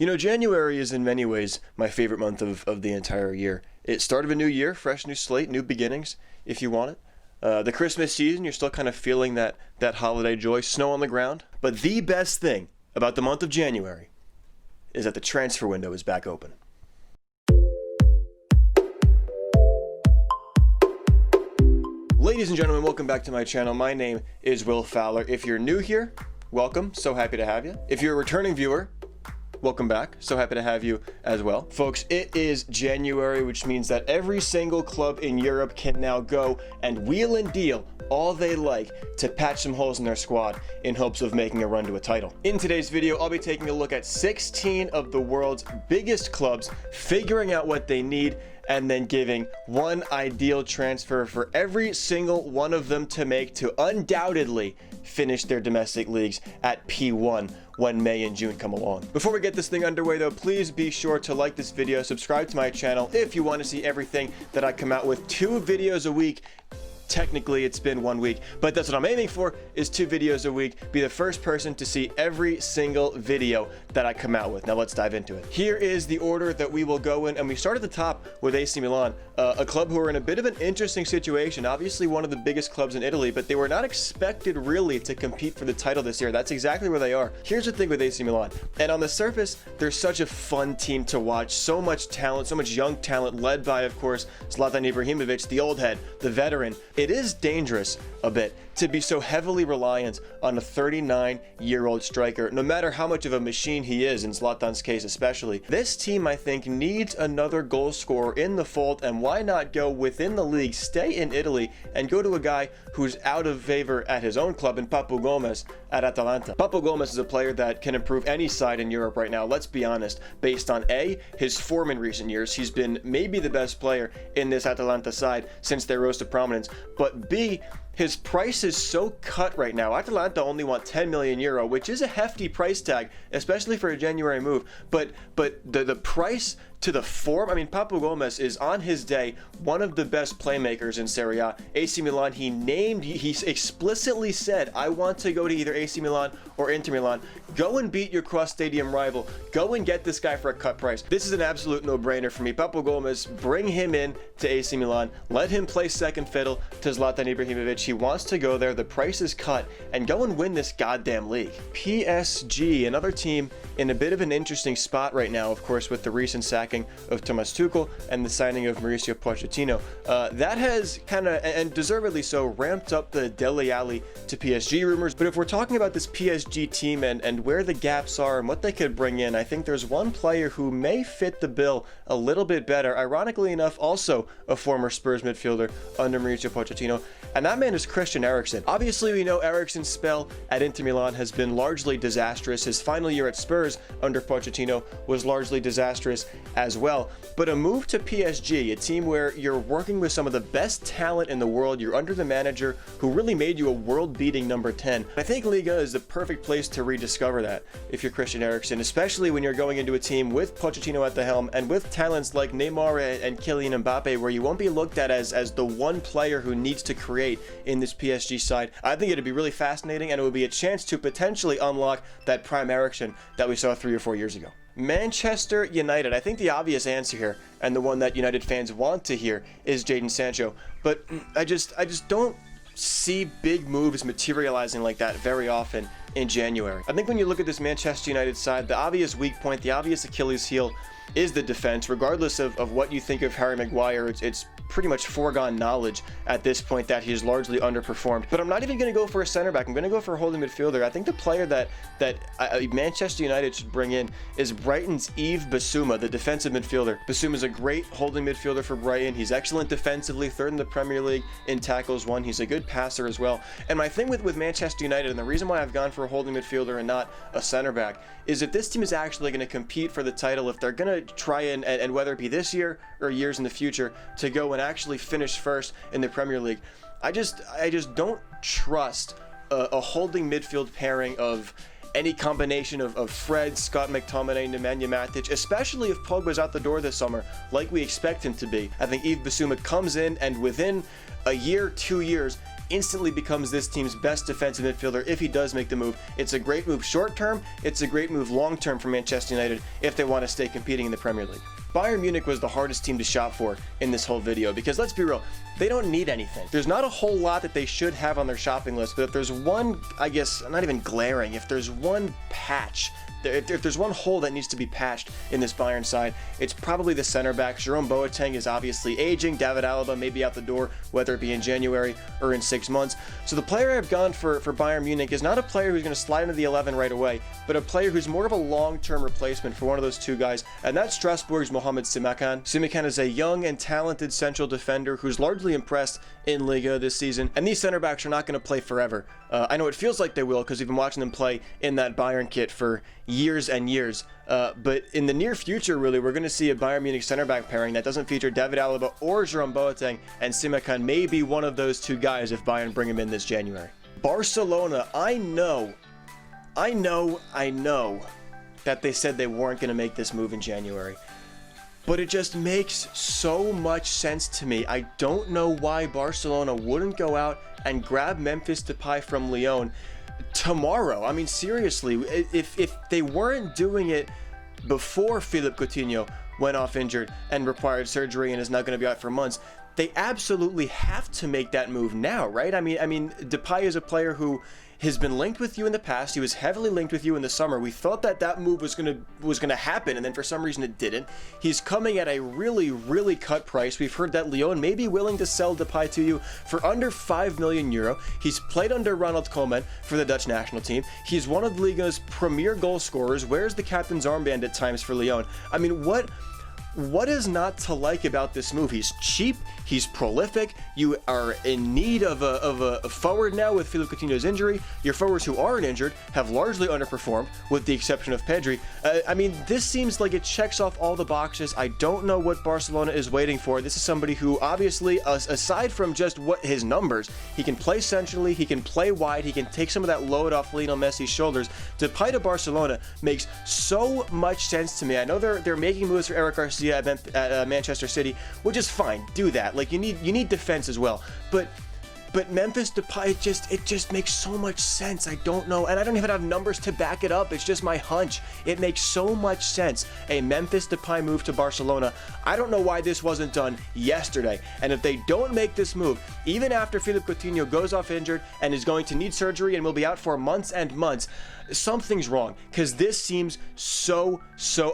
You know, January is in many ways my favorite month of the entire year. It start of a new year, fresh new slate, new beginnings, if you want it. The Christmas season, you're still kind of feeling that holiday joy, snow on the ground. But the best thing about the month of January is that the transfer window is back open. Ladies and gentlemen, welcome back to my channel. My name is Will Fowler. If you're new here, welcome. So happy to have you. If you're a returning viewer, welcome back. So happy to have you as well. Folks, it is January, which means that every single club in Europe can now go and wheel and deal all they like to patch some holes in their squad in hopes of making a run to a title. In today's video, I'll be taking a look at 16 of the world's biggest clubs, figuring out what they need, and then giving one ideal transfer for every single one of them to make to undoubtedly finish their domestic leagues at P1 when May and June come along. Before we get this thing underway though, please be sure to like this video, subscribe to my channel if you want to see everything that I come out with. 2 videos a week. Technically it's been 1 week, but that's what I'm aiming for, is 2 videos a week. Be the first person to see every single video that I come out with. Now let's dive into it. Here is the order that we will go in, and we start at the top with AC Milan, a club who are in a bit of an interesting situation. Obviously one of the biggest clubs in Italy, but they were not expected really to compete for the title this year. That's exactly where they are. Here's the thing with AC Milan, and on the surface they're such a fun team to watch. So much talent, so much young talent, led by, of course, Zlatan Ibrahimovic, the old head, the veteran. It is dangerous a bit to be so heavily reliant on a 39-year-old striker, no matter how much of a machine he is, in Zlatan's case especially. This team, I think, needs another goal scorer in the fold, and why not go within the league, stay in Italy, and go to a guy who's out of favor at his own club in Papu Gomez at Atalanta. Papu Gomez is a player that can improve any side in Europe right now, let's be honest, based on A, his form in recent years. He's been maybe the best player in this Atalanta side since they rose to prominence, but B, his price is so cut right now. Atalanta only want 10 million euro, which is a hefty price tag, especially for a January move. But the price to the form, I mean, Papu Gomez is on his day one of the best playmakers in Serie A. AC Milan, he explicitly said, I want to go to either AC Milan or Inter Milan. Go and beat your cross-stadium rival. Go and get this guy for a cut price. This is an absolute no-brainer for me. Papu Gomez, bring him in to AC Milan. Let him play second fiddle to Zlatan Ibrahimovic. He wants to go there. The price is cut, and go and win this goddamn league. PSG, another team in a bit of an interesting spot right now, of course, with the recent sacking of Thomas Tuchel and the signing of Mauricio Pochettino. That has kind of, and deservedly so, ramped up the Dele Alli to PSG rumors. But if we're talking about this PSG team and where the gaps are and what they could bring in, I think there's one player who may fit the bill a little bit better. Ironically enough, also a former Spurs midfielder under Mauricio Pochettino, and that man is Christian Eriksen. Obviously, we know Eriksen's spell at Inter Milan has been largely disastrous. His final year at Spurs under Pochettino was largely disastrous as well. But a move to PSG, a team where you're working with some of the best talent in the world, you're under the manager who really made you a world-beating number 10. I think Liga is the perfect place to rediscover that if you're Christian Eriksen, especially when you're going into a team with Pochettino at the helm and with talents like Neymar and Kylian Mbappe, where you won't be looked at as the one player who needs to create in this PSG side. I think it'd be really fascinating, and it would be a chance to potentially unlock that prime Eriksen that we saw 3 or 4 years ago. Manchester United. I think the obvious answer here, and the one that United fans want to hear, is Jadon Sancho. But I just don't see big moves materializing like that very often in January. I think when you look at this Manchester United side, the obvious weak point, the obvious Achilles heel is the defense. Regardless of what you think of Harry Maguire, it's pretty much foregone knowledge at this point that he's largely underperformed. But I'm not even going to go for a center back. I'm going to go for a holding midfielder. I think the player that Manchester United should bring in is Brighton's Yves Bissouma, the defensive midfielder. Bissouma is a great holding midfielder for Brighton. He's excellent defensively, 3rd in the Premier League in tackles won. He's a good passer as well. And my thing with Manchester United, and the reason why I've gone for a holding midfielder and not a center back, is if this team is actually going to compete for the title, if they're going to try and whether it be this year or years in the future, to go and actually finish first in the Premier League, I just don't trust a holding midfield pairing of any combination of Fred, Scott McTominay, Nemanja Matic, especially if Pogba's out the door this summer, like we expect him to be. I think Yves Bissouma comes in, and within a year, 2 years, instantly becomes this team's best defensive midfielder if he does make the move. It's a great move short term, it's a great move long term for Manchester United if they want to stay competing in the Premier League. Bayern Munich was the hardest team to shop for in this whole video because, let's be real, they don't need anything. There's not a whole lot that they should have on their shopping list, but if there's one, I guess, not even glaring, if there's one patch, if there's one hole that needs to be patched in this Bayern side, it's probably the center back. Jerome Boateng is obviously aging. David Alaba may be out the door, whether it be in January or in 6 months. So the player I've gone for Bayern Munich is not a player who's going to slide into the 11 right away, but a player who's more of a long-term replacement for one of those two guys, and that's Strasbourg's Mohamed Simakan. Simakan is a young and talented central defender who's largely impressed in Liga this season, and these center backs are not going to play forever. I know it feels like they will because we've been watching them play in that Bayern kit for years and years, but in the near future, really, we're going to see a Bayern Munich center back pairing that doesn't feature David Alaba or Jerome Boateng, and Simakan may be one of those two guys if Bayern bring him in this January. Barcelona, I know that they said they weren't going to make this move in January, but it just makes so much sense to me. I don't know why Barcelona wouldn't go out and grab Memphis Depay from Lyon tomorrow. I mean, seriously, if they weren't doing it before Philippe Coutinho went off injured and required surgery and is not going to be out for months, they absolutely have to make that move now, right? I mean, Depay is a player who has been linked with you in the past. He was heavily linked with you in the summer. We thought that move was gonna happen, and then for some reason it didn't. He's coming at a really cut price. We've heard that Lyon may be willing to sell Depay to you for under 5 million euro. He's played under Ronald Koeman for the Dutch national team. He's one of Liga's premier goal scorers. Wears the captain's armband at times for Lyon. I mean, what is not to like about this move? He's cheap, he's prolific, you are in need of a forward now with Philippe Coutinho's injury. Your forwards who aren't injured have largely underperformed, with the exception of Pedri. I mean, this seems like it checks off all the boxes. I don't know what Barcelona is waiting for. This is somebody who, obviously, aside from just what his numbers, he can play centrally, he can play wide, he can take some of that load off Lionel Messi's shoulders. Depay to Barcelona makes so much sense to me. I know they're making moves for Eric Garcia at Manchester City, which is fine. Do that. Like, you need defense as well. But Memphis Depay, it just makes so much sense. I don't know, and I don't even have numbers to back it up. It's just my hunch. It makes so much sense. A Memphis Depay move to Barcelona. I don't know why this wasn't done yesterday. And if they don't make this move, even after Philippe Coutinho goes off injured and is going to need surgery and will be out for months and months, something's wrong, because this seems so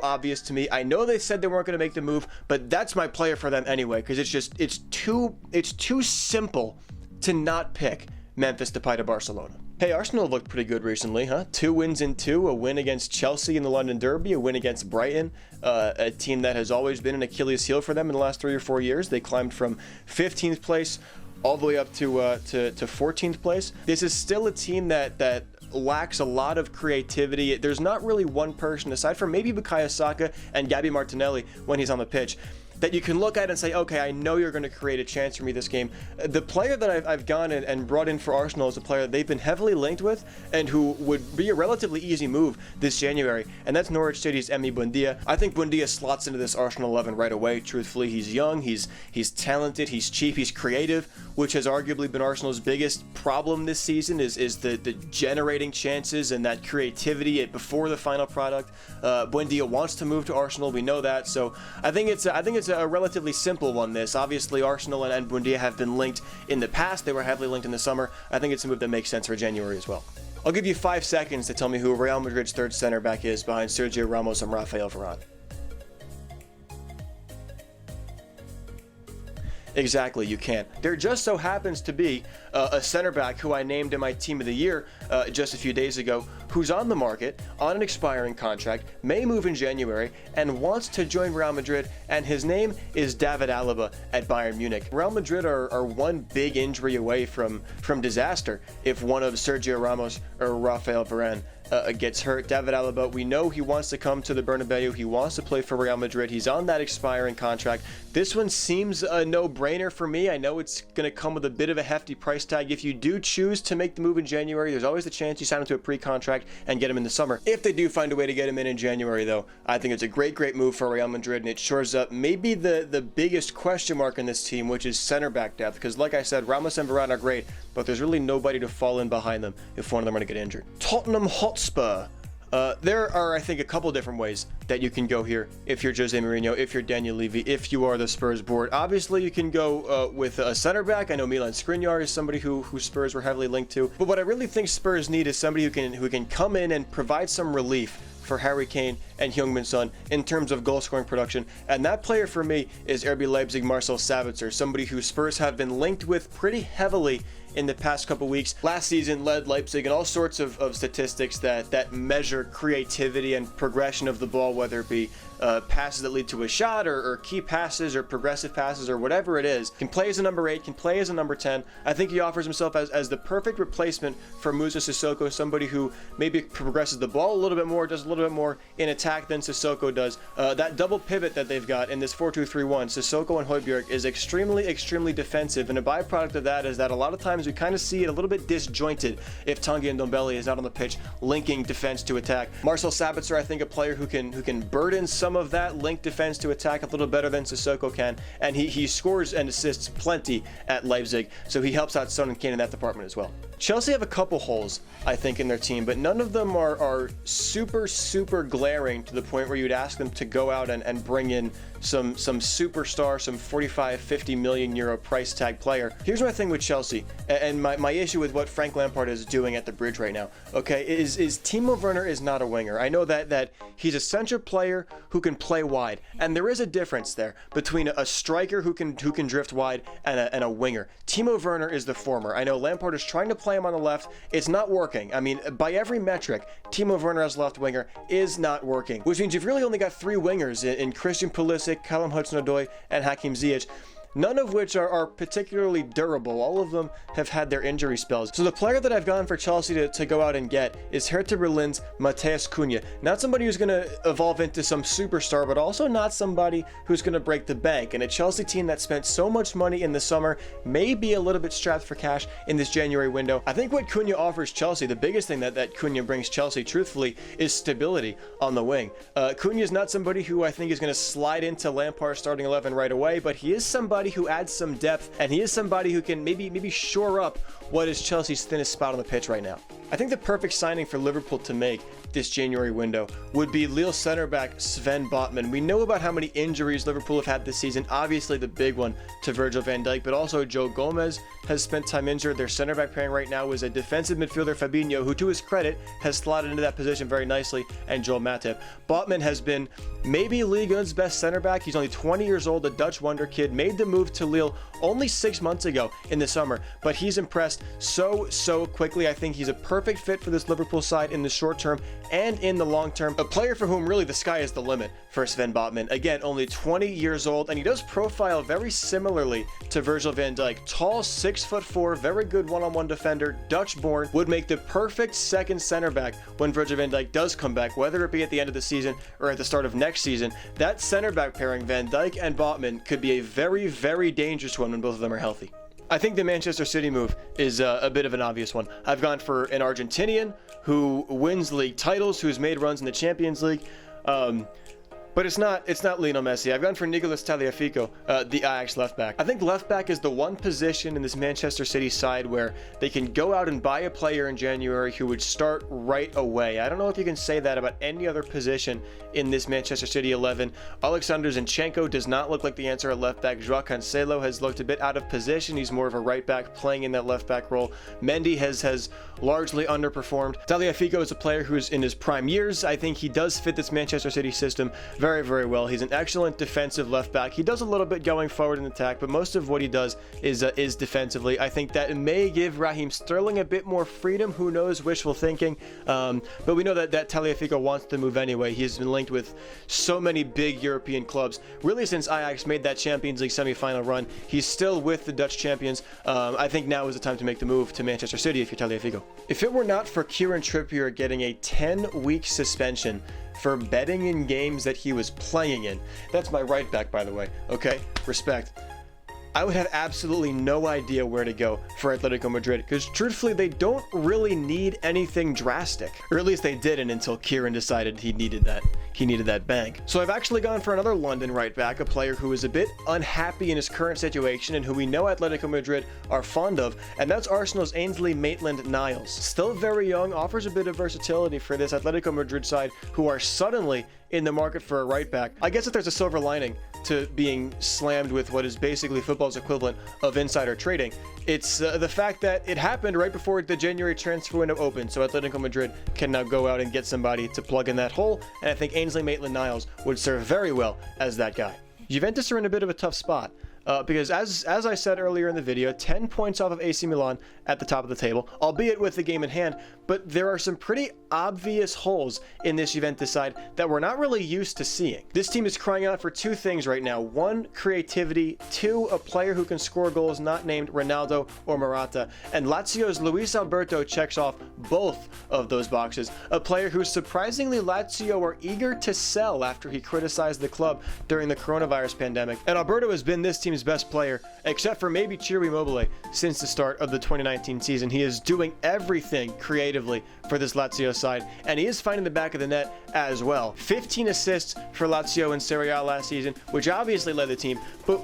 obvious to me. I know they said they weren't going to make the move, but that's my player for them anyway, because it's too simple to not pick Memphis Depay to Barcelona. Hey, Arsenal have looked pretty good recently, huh? 2 wins in 2, a win against Chelsea in the London Derby, a win against Brighton, a team that has always been an Achilles heel for them in the last 3 or 4 years. They climbed from 15th place all the way up to 14th place. This is still a team that lacks a lot of creativity. There's not really one person, aside from maybe Bukayo Saka and Gabby Martinelli when he's on the pitch, that you can look at and say, okay, I know you're going to create a chance for me this game. The player that I've gone and brought in for Arsenal is a player that they've been heavily linked with and who would be a relatively easy move this January, and that's Norwich City's Emi Buendia. I think Buendia slots into this Arsenal 11 right away. Truthfully, he's young, he's talented, he's cheap, he's creative, which has arguably been Arsenal's biggest problem this season is the generating chances and that creativity before the final product. Buendia wants to move to Arsenal, we know that, so I think it's a relatively simple one, this. Obviously, Arsenal and Buendia have been linked in the past. They were heavily linked in the summer. I think it's a move that makes sense for January as well. I'll give you 5 seconds to tell me who Real Madrid's third center back is behind Sergio Ramos and Rafael Varane. Exactly, you can't. There just so happens to be a center back who I named in my team of the year just a few days ago, who's on the market, on an expiring contract, may move in January, and wants to join Real Madrid, and his name is David Alaba at Bayern Munich. Real Madrid are one big injury away from disaster if one of Sergio Ramos or Rafael Varane gets hurt. David Alaba, we know he wants to come to the Bernabeu. He wants to play for Real Madrid. He's on that expiring contract. This one seems a no-brainer for me. I know it's going to come with a bit of a hefty price tag. If you do choose to make the move in January, there's always the chance you sign him to a pre-contract contract and get him in the summer. If they do find a way to get him in January, though, I think it's a great move for Real Madrid, and it shores up maybe the biggest question mark in this team, which is center back depth. Because like I said, Ramos and Varane are great, but there's really nobody to fall in behind them if one of them are to get injured. Tottenham Hotspur. There are, I think, a couple different ways that you can go here if you're Jose Mourinho, if you're Daniel Levy, if you are the Spurs board. Obviously, you can go with a center back. I know Milan Skriniar is somebody who Spurs were heavily linked to. But what I really think Spurs need is somebody who can come in and provide some relief for Harry Kane and Heung-min Son in terms of goal-scoring production. And that player for me is RB Leipzig Marcel Sabitzer, somebody who Spurs have been linked with pretty heavily in the past couple weeks. Last season led Leipzig in all sorts of statistics that measure creativity and progression of the ball, whether it be passes that lead to a shot or key passes or progressive passes or whatever it is. Can play as a number 8, can play as a number 10. I think he offers himself as the perfect replacement for Musa Sissoko, somebody who maybe progresses the ball a little bit more, does a little bit more in attack than Sissoko does. That double pivot that they've got in this 4-2-3-1, Sissoko and Højbjerg, is extremely defensive, and a byproduct of that is that a lot of times we kind of see it a little bit disjointed if Tanguy Ndombele is not on the pitch linking defense to attack. Marcel Sabitzer, I think, a player who can burden some of that linked defense to attack a little better than Sissoko can, and he scores and assists plenty at Leipzig, so he helps out Son and Kane in that department as well. Chelsea have a couple holes, I think, in their team, but none of them are super glaring to the point where you'd ask them to go out and bring in some superstar, some 45-50 million euro price tag player. Here's my thing with Chelsea, and my issue with what Frank Lampard is doing at the Bridge right now, okay, is Timo Werner is not a winger. I know that he's a central player who can play wide, and there is a difference there between a striker who can drift wide and a winger. Timo Werner is the former. I know Lampard is trying to play him on the left. It's not working. I mean, by every metric, Timo Werner as left winger is not working, which means you've really only got 3 wingers in Christian Pulisic, Callum Hudson-Odoi, and Hakim Ziyech, none of which are particularly durable. All of them have had their injury spells. So the player that I've gone for Chelsea to go out and get is Hertha Berlin's Matheus Cunha. Not somebody who's going to evolve into some superstar, but also not somebody who's going to break the bank. And a Chelsea team that spent so much money in the summer may be a little bit strapped for cash in this January window. I think what Cunha offers Chelsea, the biggest thing that Cunha brings Chelsea, truthfully, is stability on the wing. Cunha is not somebody who I think is going to slide into Lampard's starting 11 right away, but he is somebody who adds some depth, and he is somebody who can maybe shore up what is Chelsea's thinnest spot on the pitch right now. I think the perfect signing for Liverpool to make this January window would be Lille center back Sven Botman. We know about how many injuries Liverpool have had this season, obviously the big one to Virgil van Dijk, but also Joe Gomez has spent time injured. Their center back pairing right now is a defensive midfielder Fabinho, who to his credit has slotted into that position very nicely, and Joel Matip. Botman has been maybe Ligue 1's best center back. He's only 20 years old, a Dutch wonder kid, made the move to Lille only 6 months ago in the summer, but he's impressed so quickly. I think he's a perfect fit for this Liverpool side in the short term and in the long term. A player for whom really the sky is the limit for Sven Botman. Again, only 20 years old, and he does profile very similarly to Virgil van Dijk. Tall, 6'4", very good one-on-one defender, Dutch-born, would make the perfect second center back when Virgil van Dijk does come back, whether it be at the end of the season or at the start of next season. That center back pairing, Van Dijk and Botman, could be a very dangerous one when both of them are healthy. I think the Manchester City move is a bit of an obvious one. I've gone for an Argentinian who wins league titles, who's made runs in the Champions League. But it's not Lionel Messi. I've gone for Nicolas Tagliafico, the Ajax left back. I think left back is the one position in this Manchester City side where they can go out and buy a player in January who would start right away. I don't know if you can say that about any other position in this Manchester City 11. Alexander Zinchenko does not look like the answer at left back. Joao Cancelo has looked a bit out of position. He's more of a right back playing in that left back role. Mendy has largely underperformed. Tagliafico is a player who's in his prime years. I think he does fit this Manchester City system very well. He's an excellent defensive left back. He does a little bit going forward in attack, but most of what he does is defensively. I think that may give Raheem Sterling a bit more freedom. Who knows? Wishful thinking. But we know that Tagliafico wants to move anyway. He's been linked with so many big European clubs. Really, since Ajax made that Champions League semi-final run, he's still with the Dutch champions. I think now is the time to make the move to Manchester City if you're Tagliafico. If it were not for Kieran Trippier getting a 10-week suspension for betting in games that he was playing in. That's my right back, by the way. Okay, respect. I would have absolutely no idea where to go for Atletico Madrid, because truthfully, they don't really need anything drastic. Or at least they didn't until Kieran decided he needed that bank. So I've actually gone for another London right back, a player who is a bit unhappy in his current situation and who we know Atletico Madrid are fond of, and that's Arsenal's Ainsley Maitland-Niles. Still very young, offers a bit of versatility for this Atletico Madrid side, who are suddenly in the market for a right back. I guess if there's a silver lining to being slammed with what is basically football's equivalent of insider trading, it's the fact that it happened right before the January transfer window opened, so Atletico Madrid can now go out and get somebody to plug in that hole, and I think Ainsley Maitland-Niles would serve very well as that guy. Juventus are in a bit of a tough spot. Because as I said earlier in the video, 10 points off of AC Milan at the top of the table, albeit with the game in hand, but there are some pretty obvious holes in this Juventus side that we're not really used to seeing. This team is crying out for two things right now. One, creativity. Two, a player who can score goals not named Ronaldo or Morata. And Lazio's Luis Alberto checks off both of those boxes. A player who surprisingly Lazio are eager to sell after he criticized the club during the coronavirus pandemic. And Alberto has been this team's best player, except for maybe Ciro Immobile, since the start of the 2019 season. He is doing everything creatively for this Lazio side, and he is finding the back of the net as well. 15 assists for Lazio in Serie A last season, which obviously led the team,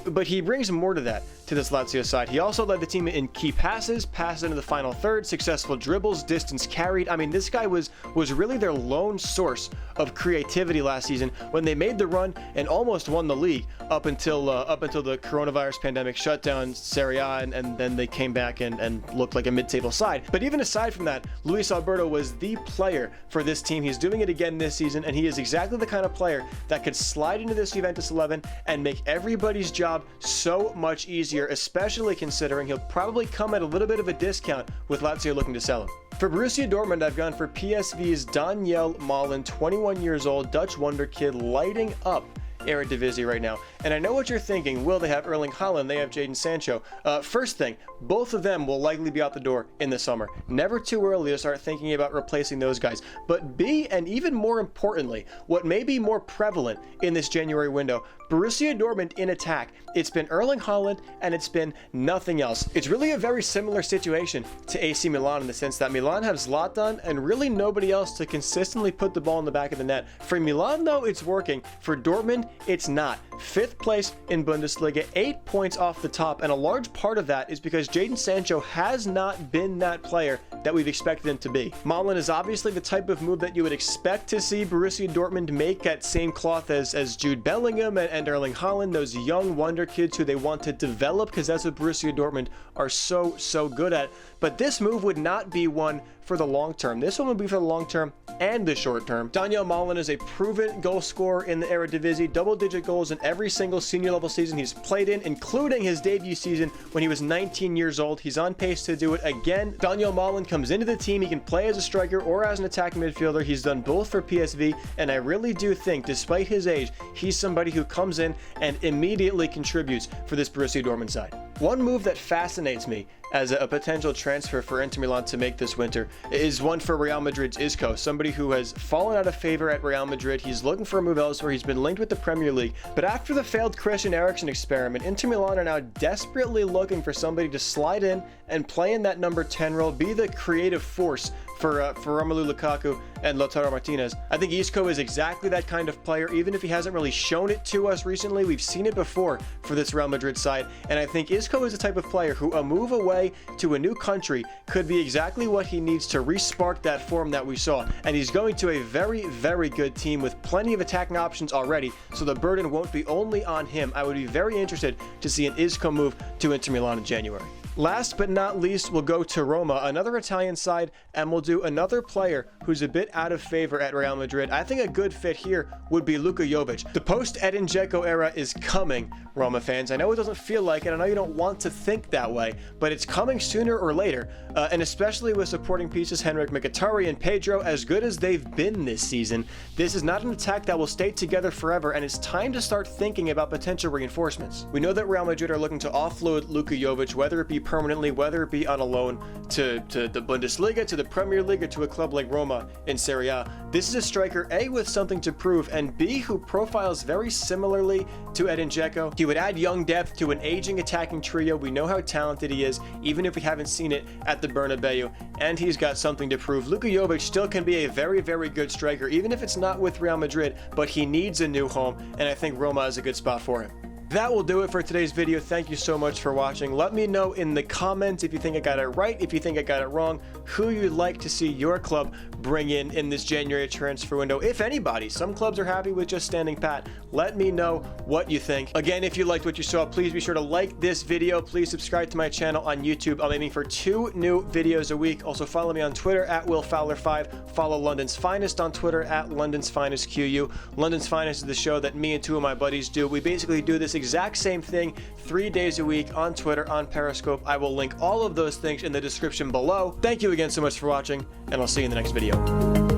but he brings more to that, to this Lazio side. He also led the team in key passes into the final third, successful dribbles, distance carried. I mean, this guy was really their lone source of creativity last season when they made the run and almost won the league up until the coronavirus pandemic shut down Serie A, and then they came back and looked like a mid-table side. But even aside from that, Luis Alberto was the player for this team. He's doing it again this season, and he is exactly the kind of player that could slide into this Juventus 11 and make everybody's job so much easier, especially considering he'll probably come at a little bit of a discount with Lazio looking to sell him. For Borussia Dortmund, I've gone for PSV's Daniel Malen, 21 years old, Dutch wonder kid, lighting up Eredivisie right now. And I know what you're thinking. Will they have Erling Haaland? They have Jadon Sancho. First thing, both of them will likely be out the door in the summer. Never too early to start thinking about replacing those guys. But B, and even more importantly, what may be more prevalent in this January window, Borussia Dortmund in attack. It's been Erling Haaland and it's been nothing else. It's really a very similar situation to AC Milan in the sense that Milan have Zlatan and really nobody else to consistently put the ball in the back of the net. For Milan though, it's working. For Dortmund, it's not. 5th place in Bundesliga, 8 points off the top, and a large part of that is because Jadon Sancho has not been that player that we've expected him to be. Malen is obviously the type of move that you would expect to see Borussia Dortmund make at same cloth as Jude Bellingham and Erling Haaland, those young wonder kids who they want to develop, because that's what Borussia Dortmund are so good at. But this move would not be one for the long term. This one would be for the long term and the short term. Daniel Malen is a proven goal scorer in the Eredivisie, double-digit goals in every single senior level season he's played in, including his debut season when he was 19 years old. He's on pace to do it again. Daniel Malen comes into the team. He can play as a striker or as an attacking midfielder. He's done both for PSV, and I really do think, despite his age, he's somebody who comes in and immediately contributes for this Borussia Dortmund side. One move that fascinates me as a potential transfer for Inter Milan to make this winter is one for Real Madrid's Isco, somebody who has fallen out of favor at Real Madrid. He's looking for a move elsewhere. He's been linked with the Premier League, but after the failed Christian Eriksen experiment, Inter Milan are now desperately looking for somebody to slide in and play in that number 10 role, be the creative force for Romelu Lukaku and Lautaro Martinez. I think Isco is exactly that kind of player, even if he hasn't really shown it to us recently. We've seen it before for this Real Madrid side, and I think Isco is the type of player who a move away to a new country could be exactly what he needs to re-spark that form that we saw. And he's going to a very good team with plenty of attacking options already, so the burden won't be only on him. I would be very interested to see an Isco move to Inter Milan in January. Last but not least, we'll go to Roma, another Italian side, and we'll do another player who's a bit out of favor at Real Madrid. I think a good fit here would be Luka Jovic. The post-Edin Dzeko era is coming, Roma fans. I know it doesn't feel like it. I know you don't want to think that way, but it's coming sooner or later, and especially with supporting pieces Henrik Mkhitaryan and Pedro, as good as they've been this season, this is not an attack that will stay together forever, and it's time to start thinking about potential reinforcements. We know that Real Madrid are looking to offload Luka Jovic, whether it be permanently, whether it be on a loan to the Bundesliga, to the Premier League, or to a club like Roma in Serie A. This is a striker, A, with something to prove, and B, who profiles very similarly to Edin Dzeko. He would add young depth to an aging attacking trio. We know how talented he is, even if we haven't seen it at the Bernabeu, and he's got something to prove. Luka Jovic still can be a very, very good striker, even if it's not with Real Madrid, but he needs a new home, and I think Roma is a good spot for him. That will do it for today's video. Thank you so much for watching. Let me know in the comments if you think I got it right, if you think I got it wrong, who you'd like to see your club bring in this January transfer window, if anybody. Some clubs are happy with just standing pat. Let me know what you think. Again, if you liked what you saw, please be sure to like this video. Please subscribe to my channel on YouTube. I'm aiming for 2 new videos a week. Also follow me on Twitter at WillFowler5. Follow London's Finest on Twitter at London's Finest QU. London's Finest is the show that me and 2 of my buddies do. We basically do this exact same thing 3 days a week on Twitter, on Periscope. I will link all of those things in the description below. Thank you again so much for watching, and I'll see you in the next video.